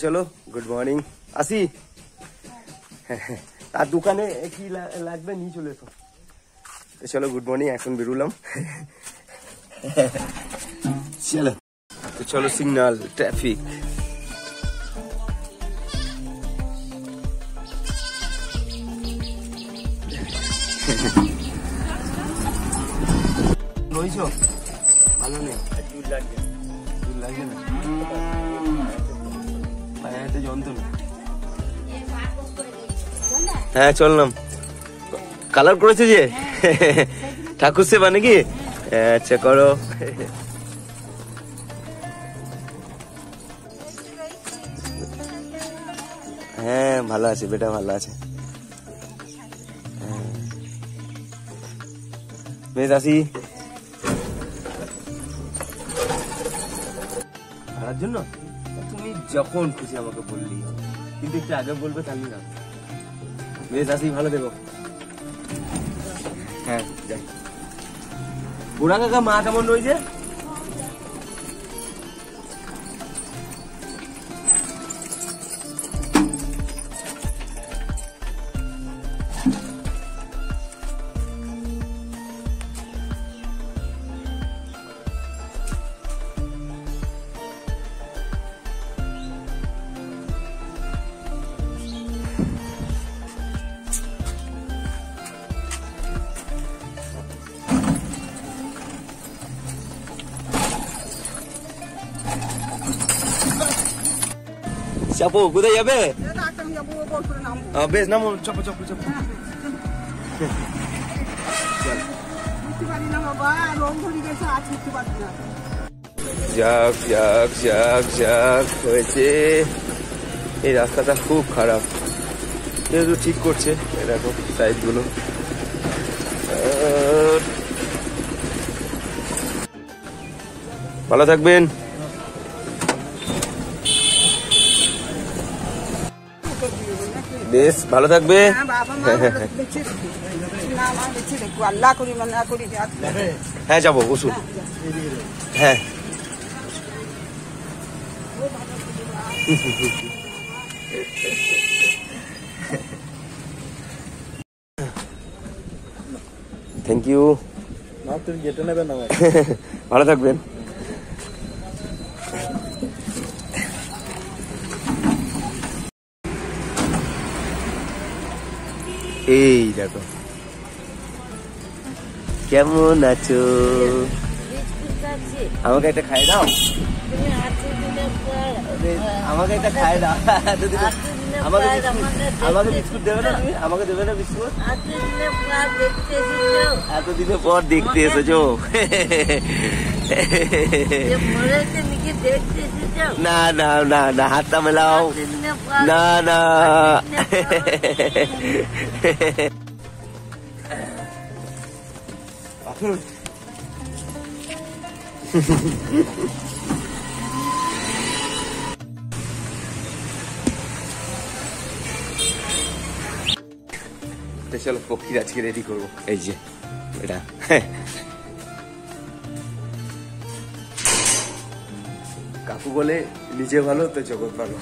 চলো good morning আসি। আর দোকানে কি লাগবে নিয়ে চলে এসো। চলো গুড মর্নিং, এখন বেরোলাম। চলো তো চলো, সিগন্যাল ট্রাফিক। রয়েছো ভালো নেই, দূর লাগবে, দূর লাগবে না, পায়ে যন্ত্রণা। হ্যাঁ চললাম। কালার করেছে যে ঠাকুর সেবা নাকি? আচ্ছা করো। হ্যাঁ ভালো আছে বেটা, ভালো আছে। বেশ আসি। ভাড়ার জন্য তুমি যখন খুশি আমাকে বললি, কিন্তু একটু আগে বলবে তাহলে না। বেশ আসি, ভালো দেবো। হ্যাঁ যাই। বুড়া কাকা মা কেমন রয়েছে? চাপো, কোথায় যাবে? বেশ নামো, চাপো চাপো চাপো। যাক যাক যাক যাক হয়েছে। এই রাস্তাটা খুব খারাপ, যেহেতু ঠিক করছে। দেখো সাইড গুলো। ভালো থাকবেন। বেশ ভালো থাকবে। হ্যাঁ যাবো, বসুন। হ্যাঁ থ্যাংক ইউ। ভালো থাকবেন। এই দেখো কেমন আছো, আমাকে একটা খাই দাও, আমাকে একটা খাই দাও। আমাকে বিস্কুট দেবে না তুমি? আমাকে দেবে না বিস্কুট? এতদিনের পর দেখতে এসেছো? না না না না, হাতটা মেলাও। না না চলো পক্ষীর আজকে রেডি করবো। এই যে এটা কাকু বলে নিজে ভালো তো জগৎ ভালো।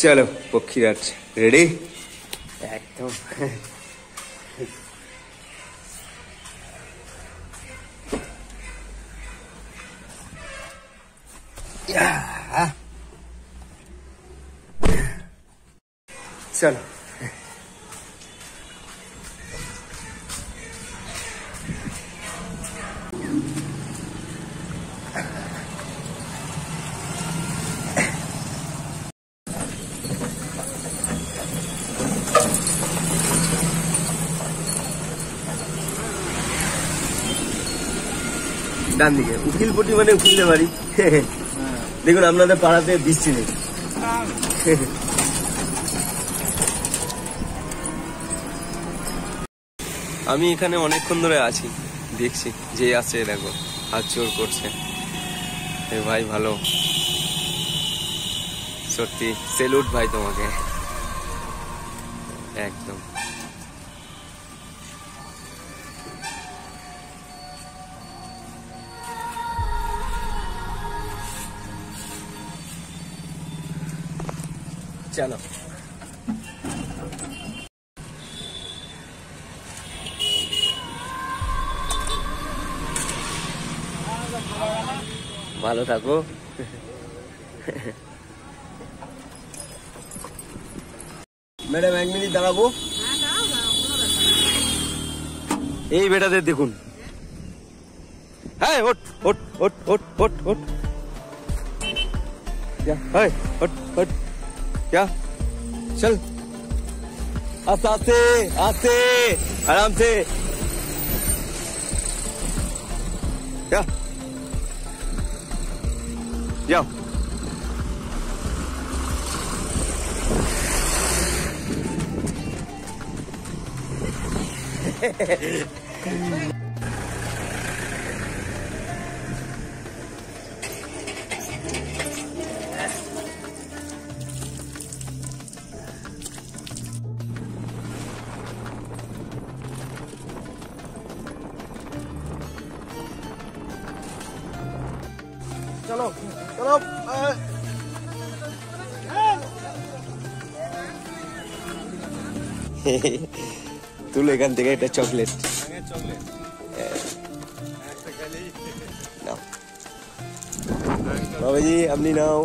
চলো পক্ষীরাজ রেডি একদম। চলো ডান দিকে উকিলপট্টি মানে উকিলতে বাড়ি। দেখুন আপনাদের পাড়াতে বৃষ্টি নেই। আমি এখানে অনেকক্ষণ ধরে আছি, দেখছি যে আছে দেখো হাত জোর করছে। ভাই ভালো, সত্যি সেলুট ভাই তোমাকে একদম। চলো ভালো থাকো। ম্যাডাম 1 মিনিট দাঁড়াবো। এই বেটাদের দেখুন, হ্যাঁ ওট ওট ওট ওট ওট ওট হ্যাঁ ওট ওট क्या चल आस्ते आस्ते आस्ते आराम से क्या जाओ। चलो चलो তুলো এখান থেকে একটা চকলেট নাও বাবাজি, আপনি নাও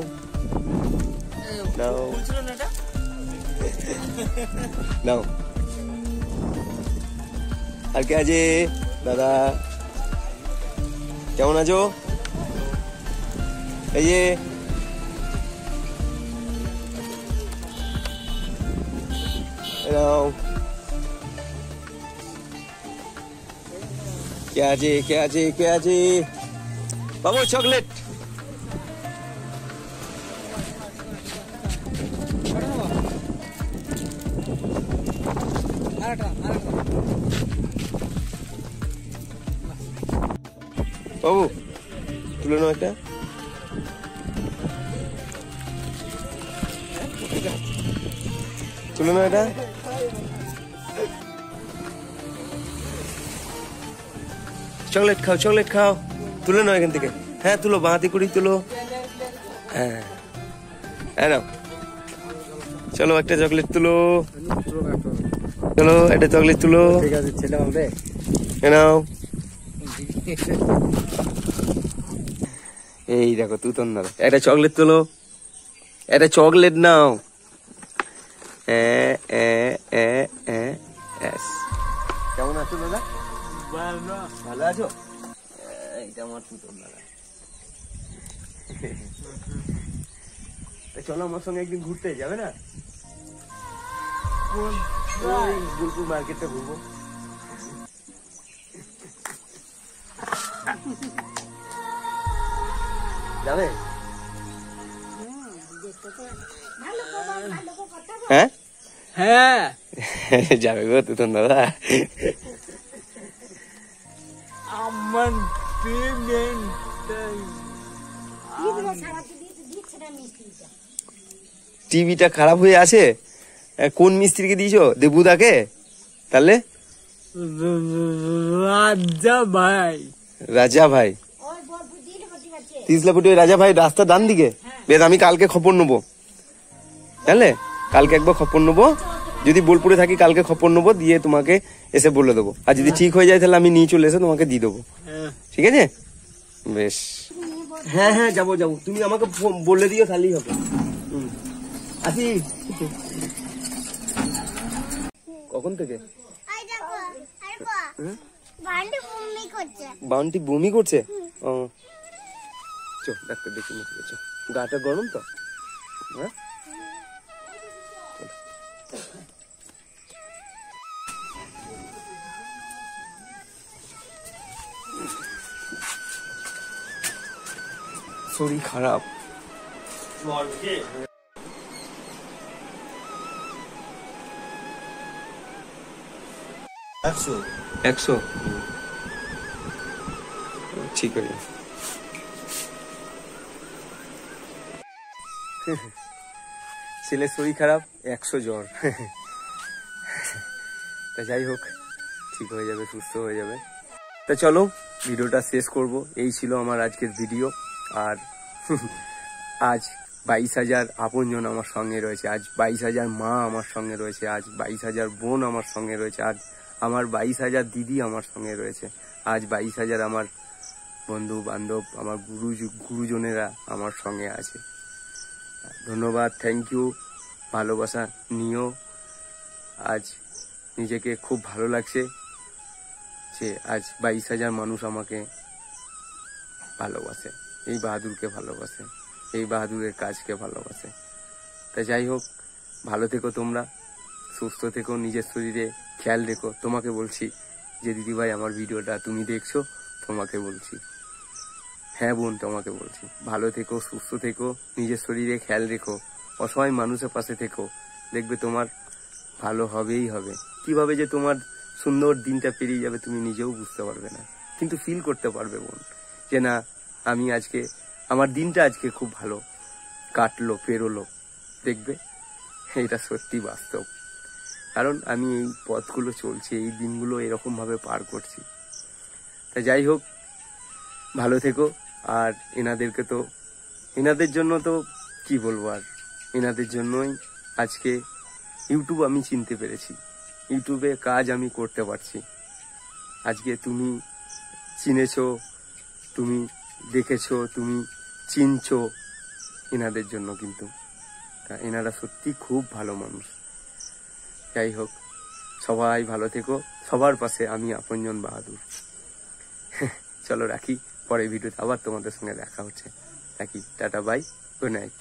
নাও নাও। আর কে আছে দাদা, কেমন আছো? এই যে নাও, কে আছে কে আছে কে আছে বাবু চকলেট। বাবু তুলে নাও একটা। তুলে নাও এটা। চকলেট খাও চকলেট খাও, তুলে নাও এখান থেকে। হ্যাঁ তুলো, বাঁহাতি করি তুলো। হ্যাঁ হ্যাঁ নাও, চলো একটা চকলেট তুলো, চলো একটা চকলেট তুলো। ঠিক আছে ছেলে হবে নাও। এই দেখো তুতন দাদা, একটা চকলেট তোলো, একটা চকলেট নাও। কেমন আছো দাদা? ভালো আছো? এইটা আমার তুতন দাদা। চলো আমার সঙ্গে একদিন ঘুরতে যাবে না? বোলপুর মার্কেটটা ঘুরবো। যাবে? হ্যাঁ হ্যাঁ যাবে গো তুতন দাদা। আমার টিভিটা খারাপ হয়ে আছে। কোন মিস্ত্রিকে দিয়েছো? দেবুদাকে? তাহলে রাজা ভাই, রাজা ভাই তিসলাপটি রাজা ভাই রাস্তা ডান দিকে। বেশ আমি কালকে খবর নেবো। জানলে? কালকে একবার খবর নেবো, যদি বোলপুরে থাকি কালকে খবর নেবো, দিয়ে তোমাকে এসে বলে দেবো। আর যদি ঠিক হয়ে যায় তাহলে আমি নিয়ে চলে এসে তোমাকে দিয়ে দেবো, ঠিক আছে? বেশ, হ্যাঁ হ্যাঁ যাবো যাবো, তুমি আমাকে বলে দিও তাহলেই হবে। আসি। কখন থেকে? বাউন্টি বমি করছে? ও চো ডাক্তার দেখে নিতে চো, গাটা গরম তো। হ্যাঁ শরীর খারাপ। 100 ঠিক আছে। ছেলের শরীর খারাপ, 100 জ্বর। তা যাই হোক, ঠিক হয়ে যাবে, সুস্থ হয়ে যাবে। তা চলো ভিডিওটা শেষ করব। এই ছিল আমার আজকের ভিডিও। আর আজ 22,000 আপনজন আমার সঙ্গে রয়েছে, আজ 22,000 মা আমার সঙ্গে রয়েছে, আজ 22,000 বোন আমার সঙ্গে রয়েছে, আজ আমার 22,000 দিদি আমার সঙ্গে রয়েছে, আজ 22,000 আমার বন্ধু বান্ধব, আমার গুরুজনেরা আমার সঙ্গে আছে। ধন্যবাদ, থ্যাংক ইউ, ভালোবাসা নিও। আজ নিজেকে খুব ভালো লাগছে যে আজ 22,000 মানুষ আমাকে ভালোবাসে, এই বাহাদুরকে ভালোবাসে, এই বাহাদুরের কাজকে ভালোবাসে। তা যাই হোক, ভালো থেকো তোমরা, সুস্থ থেকো, নিজের শরীরে খেয়াল রেখো। তোমাকে বলছি যে দিদিভাই আমার ভিডিওটা তুমি দেখছো, তোমাকে বলছি, হ্যাঁ বোন তোমাকে বলছি, ভালো থেকো, সুস্থ থেকো, নিজের শরীরে খেয়াল রেখো, অসহায় মানুষের পাশে থেকো, দেখবে তোমার ভালো হবেই হবে। কিভাবে যে তোমার সুন্দর দিনটা পেরিয়ে যাবে তুমি নিজেও বুঝতে পারবে না, কিন্তু ফিল করতে পারবে বোন যে না, আমি আজকে আমার দিনটা আজকে খুব ভালো কাটলো, পেরোলো। দেখবে এটা সত্যি বাস্তব, কারণ আমি এই পথগুলো চলছি, এই দিনগুলো এরকম ভাবে পার করছি। তা যাই হোক, ভালো থেকো। আর এনাদেরকে তো, এনাদের জন্য তো কি বলবো, আর এনাদের জন্যই আজকে ইউটিউব আমি চিনতে পেরেছি, ইউটিউবে কাজ আমি করতে পারছি। আজকে তুমি চিনেছো, তুমি দেখেছো, তুমি চিনছো, এনাদের জন্য কিন্তু। তা এনারা সত্যি খুব ভালো মানুষ। যাই হোক, সবাই ভালো থেকো, সবার পাশে আমি আপনজন বাহাদুর। চলো রাখি, পরে ভিডিওতে আবার তোমাদের সঙ্গে দেখা হচ্ছে। রাখি, টাটা, বাই, গুড নাইট।